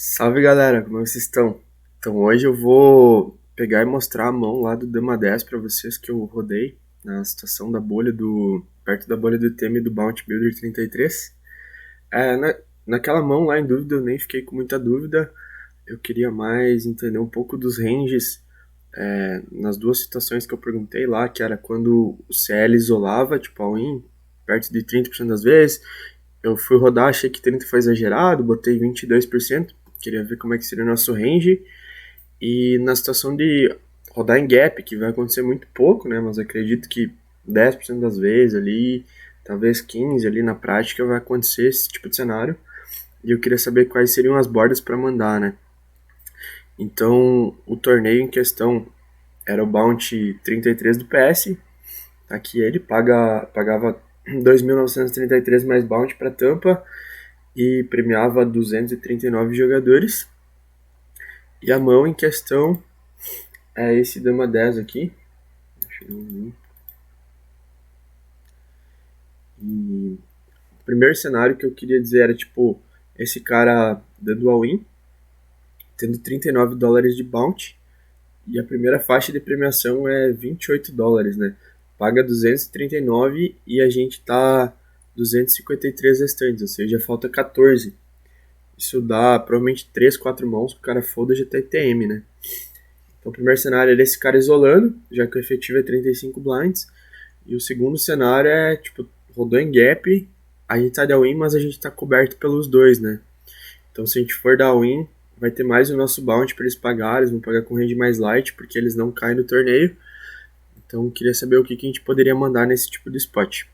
Salve galera, como vocês estão? Então hoje eu vou pegar e mostrar a mão lá do Dama 10 para vocês que eu rodei na situação da bolha perto da bolha do TM do Bounty Builder 33. Naquela mão lá em dúvida eu nem fiquei com muita dúvida, eu queria mais entender um pouco dos ranges nas duas situações que eu perguntei lá, que era quando o CL isolava, tipo all-in, perto de 30% das vezes. Eu fui rodar, achei que 30% foi exagerado, botei 22%, queria ver como é que seria o nosso range. E na situação de rodar em gap, que vai acontecer muito pouco, né? Mas acredito que 10% das vezes ali, talvez 15% ali na prática vai acontecer esse tipo de cenário. E eu queria saber quais seriam as bordas para mandar, né? Então, o torneio em questão era o Bounty 33 do PS. Aqui ele pagava 2.933 mais Bounty para Tampa e premiava 239 jogadores. E a mão em questão é esse Dama 10 aqui. E o primeiro cenário que eu queria dizer era tipo esse cara dando all-in, tendo 39 dólares de bounty, e a primeira faixa de premiação é 28 dólares, né? Paga 239 e a gente tá 253 restantes, ou seja, falta 14. Isso dá provavelmente 3, 4 mãos pro cara foda de TTM, né? Então o primeiro cenário é esse cara isolando, já que o efetivo é 35 blinds. E o segundo cenário é, tipo, rodou em gap, a gente tá de all-in, mas a gente tá coberto pelos dois, né? Então se a gente for dar all-in, vai ter mais o nosso bounty para eles pagarem, eles vão pagar com range mais light, porque eles não caem no torneio. Então eu queria saber o que a gente poderia mandar nesse tipo de spot.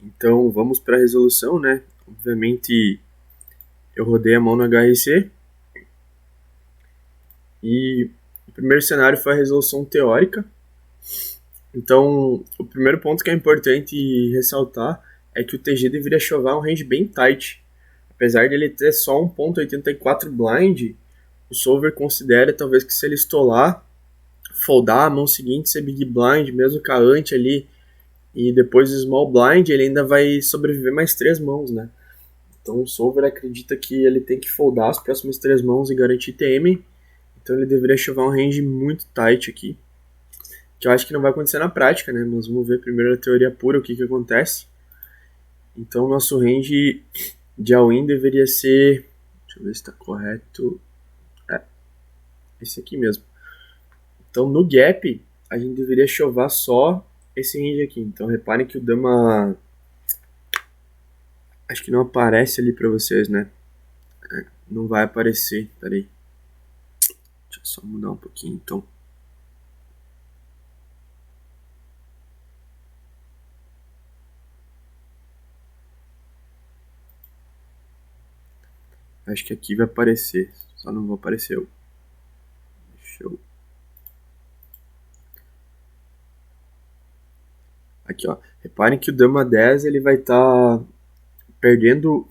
Então vamos para a resolução, né? Obviamente eu rodei a mão no HRC. E o primeiro cenário foi a resolução teórica. Então, o primeiro ponto que é importante ressaltar é que o TG deveria chover um range bem tight. Apesar de ele ter só 1.84 blind, o solver considera talvez que se ele estolar, foldar a mão seguinte ser big blind, mesmo com a ante ali, e depois o small blind, ele ainda vai sobreviver mais 3 mãos, né? Então o solver acredita que ele tem que foldar as próximas 3 mãos e garantir TM, então ele deveria chover um range muito tight aqui, que eu acho que não vai acontecer na prática, né? Mas vamos ver primeiro a teoria pura, o que acontece. Então, nosso range de all-in deveria ser... Deixa eu ver se está correto. Esse aqui mesmo. Então, no gap, a gente deveria chovar só esse range aqui. Então, reparem que o dama... Acho que não aparece ali para vocês, né? Não vai aparecer. Peraí. Deixa eu só mudar um pouquinho, então. Acho que aqui vai aparecer. Só não vai aparecer. Deixa eu... Aqui, ó. Reparem que o dama 10 ele vai estar perdendo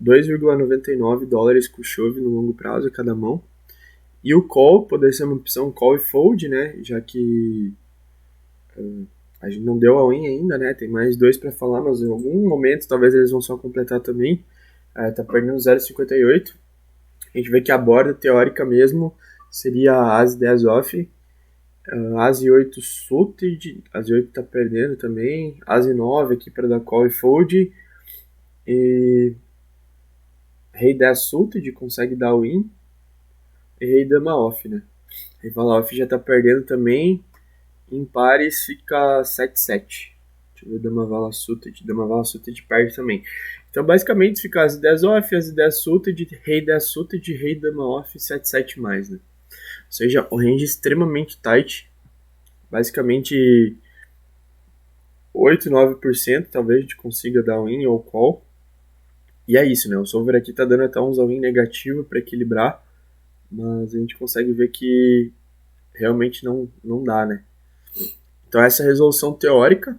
2,99 dólares com chove no longo prazo a cada mão. E o call poderia ser uma opção call e fold, né? Já que a gente não deu all-in ainda, né? Tem mais dois para falar, mas em algum momento talvez eles vão só completar também. Tá perdendo 0,58. A gente vê que a borda teórica mesmo seria As 10 off, As 8 suited, As 8 tá perdendo também, As 9 aqui para dar call e fold, e Rei 10 suited consegue dar win, e Rei Dama off, né? Rei Vala off já tá perdendo também, em pares fica 7-7. Deixa eu ver Dama Vala suited, Dama Vala suited perde também. Então basicamente fica As 10 off, As 10 suited, Rei 10 suited, Rei Dama off, 7-7 mais, né? Ou seja, o range extremamente tight, basicamente 8, 9% talvez a gente consiga dar win ou call. E é isso, né? O solver aqui tá dando até uns all-in negativo para equilibrar, mas a gente consegue ver que realmente não dá, né? Então essa é a resolução teórica.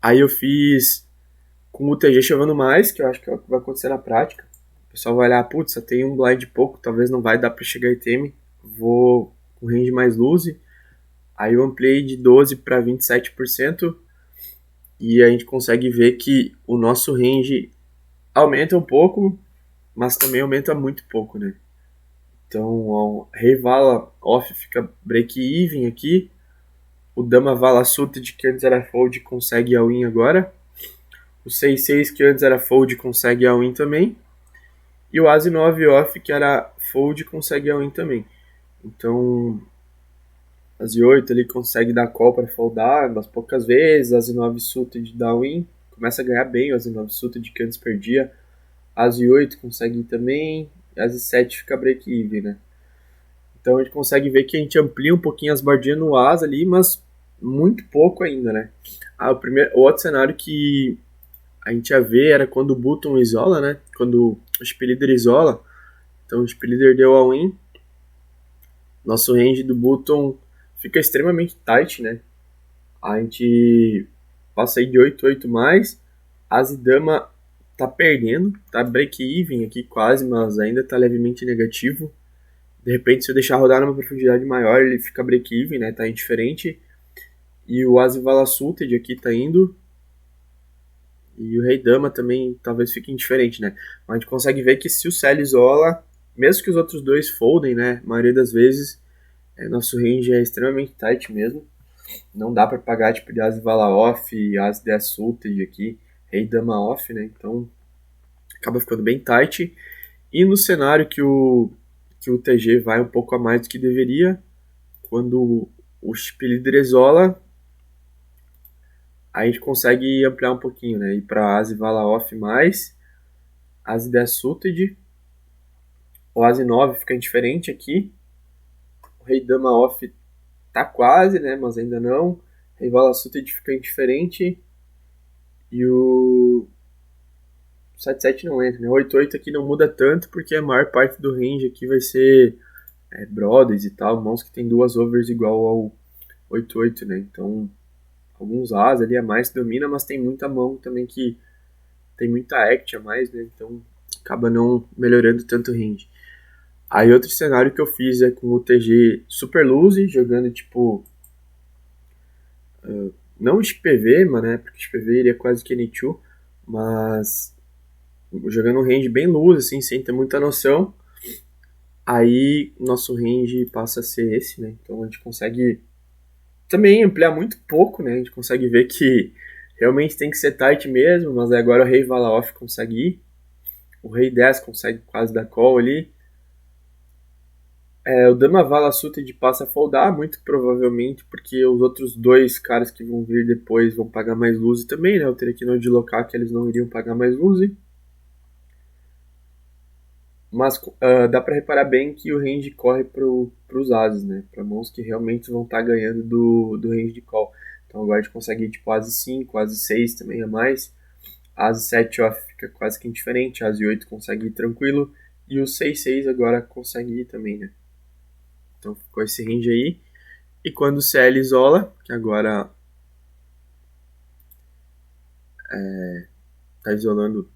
Aí eu fiz com o TG chovendo mais, que eu acho que é o que vai acontecer na prática. O pessoal vai olhar, putz, só tem um blind pouco, talvez não vai dar para chegar item. Vou com range mais loose. Aí eu ampliei de 12 para 27% e a gente consegue ver que o nosso range aumenta um pouco, mas também aumenta muito pouco, né? Então, o rei vala off fica break-even aqui, o dama vala suited, que antes era fold, consegue all-in agora, o 6-6, que antes era fold, consegue all-in também, e o as 9 off, que era fold, consegue all-in também. Então, as 8 ele consegue dar call para foldar umas poucas vezes, as 9 suited dá win, começa a ganhar bem, as 9 suited que antes perdia, as 8 consegue ir também, as 7 fica break-even, né? Então a gente consegue ver que a gente amplia um pouquinho as bordinhas no as ali, mas muito pouco ainda, né? O outro cenário que a gente ia ver era quando o button isola, né? Quando o chip leader isola, então o chip leader deu all-in, nosso range do button fica extremamente tight, né? A gente passa aí de 8-8 mais. As e dama tá perdendo, tá break-even aqui quase, mas ainda tá levemente negativo. De repente, se eu deixar rodar numa profundidade maior, ele fica break-even, né? Tá indiferente. E o as e vala suited aqui tá indo. E o rei dama também talvez fique indiferente, né? Mas a gente consegue ver que se o cell isola, mesmo que os outros dois foldem, né? A maioria das vezes, nosso range é extremamente tight mesmo. Não dá para pagar tipo de as e vala off, as 10 suited aqui, rei dama off, né? Então acaba ficando bem tight. E no cenário que o TG vai um pouco a mais do que deveria, quando o chip líder isola, a gente consegue ampliar um pouquinho, né? Ir para as e vala off mais, as 10 suited, o as 9 fica indiferente aqui, o rei dama off tá quase, né? Mas ainda não, rei vala suited fica indiferente, e o 7-7 não entra, né? O 8-8 aqui não muda tanto, porque a maior parte do range aqui vai ser brothers e tal, mãos que tem duas overs igual ao 8-8, né? Então, alguns as ali a mais domina, mas tem muita mão também que tem muita act a mais, né? Então, acaba não melhorando tanto o range. Aí, outro cenário que eu fiz é com o TG super loose, jogando tipo. Não XPV, né? Porque XPV iria quase que N2, mas jogando um range bem loose, assim, sem ter muita noção. Aí nosso range passa a ser esse, né? Então a gente consegue também ampliar muito pouco, né? A gente consegue ver que realmente tem que ser tight mesmo, mas agora o rei vala off consegue ir. O rei 10 consegue quase dar call ali. O dama vala suited passa a foldar, muito provavelmente, porque os outros dois caras que vão vir depois vão pagar mais luz também, né? Eu teria que não deslocar que eles não iriam pagar mais luz. Mas dá para reparar bem que o range corre para os ases, né? Para mãos que realmente vão estar ganhando do range de call. Então agora a gente consegue ir tipo ase 5, ase 6 também a mais. Ase 7 off fica quase que indiferente, ase 8 consegue ir tranquilo. E o 6-6 agora consegue ir também, né? Então ficou esse range aí. E quando o CL isola, que agora tá isolando.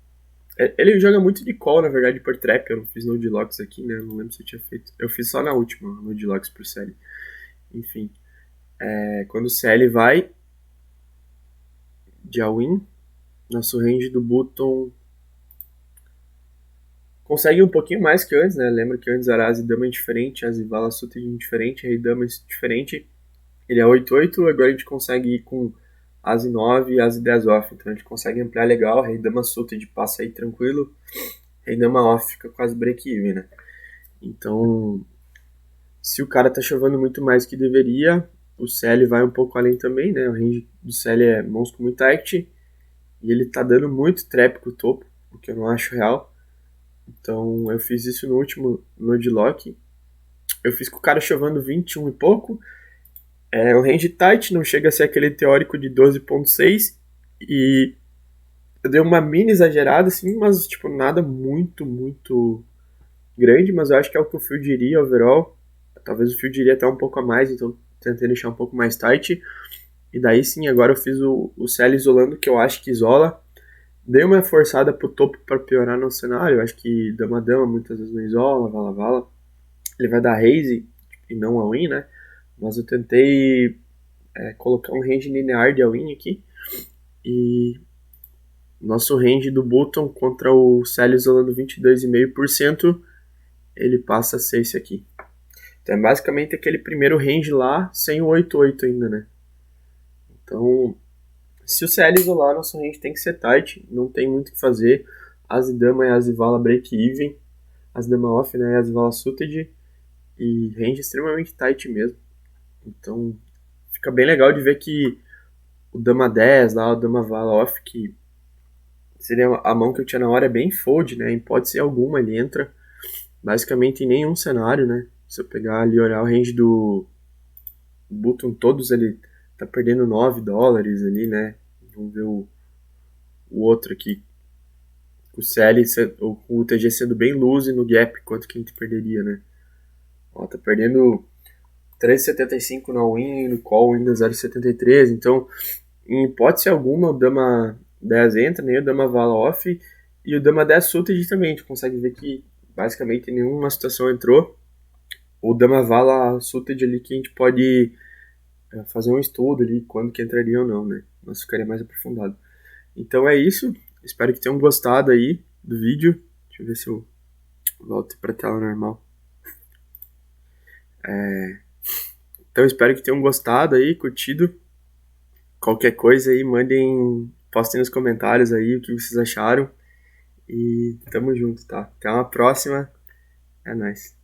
Ele joga muito de call, na verdade, por trap. Eu não fiz no Locks aqui, né? Eu não lembro se eu tinha feito. Eu fiz só na última, no Locks pro CL. Enfim. Quando o CL vai de all-in, nosso range do button consegue um pouquinho mais que antes, né? Lembra que antes era as e dama indiferente, as e vala suited indiferente, rei dama diferente. Ele é 8-8, agora a gente consegue ir com as e 9 e as e 10 off. Então a gente consegue ampliar legal, rei dama suited passa aí tranquilo, rei dama off fica quase break-even, né? Então, se o cara tá chovendo muito mais que deveria, o CL vai um pouco além também, né? O range do CL é mãos com muita act, e ele tá dando muito trap com o topo, o que eu não acho real. Então eu fiz isso no último Nodlock. Eu fiz com o cara chovendo 21 e pouco. O range tight não chega a ser aquele teórico de 12.6. E eu dei uma mini exagerada, assim, mas tipo, nada muito, muito grande. Mas eu acho que é o que o field iria overall. Talvez o field iria até um pouco a mais, então tentei deixar um pouco mais tight. E daí sim, agora eu fiz o CL isolando, que eu acho que isola. Dei uma forçada pro topo para piorar no cenário. Eu acho que dama-dama muitas vezes não isola, vala-vala. Ele vai dar raise e não all-in, né? Mas eu tentei colocar um range linear de all-in aqui. E nosso range do button contra o Cell isolando 22,5%, ele passa a ser esse aqui. Então é basicamente aquele primeiro range lá, sem o 8,8 ainda, né? Então, se o CL isolar, nosso range tem que ser tight, não tem muito o que fazer. As dama e as vala break-even, as dama off, né, e as vala suited, e range extremamente tight mesmo. Então, fica bem legal de ver que o dama 10 lá, o dama vala off, que seria a mão que eu tinha na hora, é bem fold, né, em hipótese alguma ele entra basicamente em nenhum cenário, né. Se eu pegar ali e olhar o range do button, todos ele tá perdendo $9 ali, né. Vamos ver o outro aqui, o CL, o UTG sendo bem loose no gap, quanto que a gente perderia, né? Ó, tá perdendo 3,75 na win, no call ainda 0,73, então em hipótese alguma o dama 10 entra, nem o dama vala off, e o dama 10 suited também, a gente consegue ver que basicamente nenhuma situação entrou. O dama vala suited ali que a gente pode fazer um estudo ali, quando que entraria ou não, né? Mas ficaria mais aprofundado. Então é isso, espero que tenham gostado aí do vídeo. Deixa eu ver se eu volto para a tela normal. Então espero que tenham gostado aí, curtido. Qualquer coisa aí, postem nos comentários aí o que vocês acharam. E tamo junto, tá? Até uma próxima. É nóis.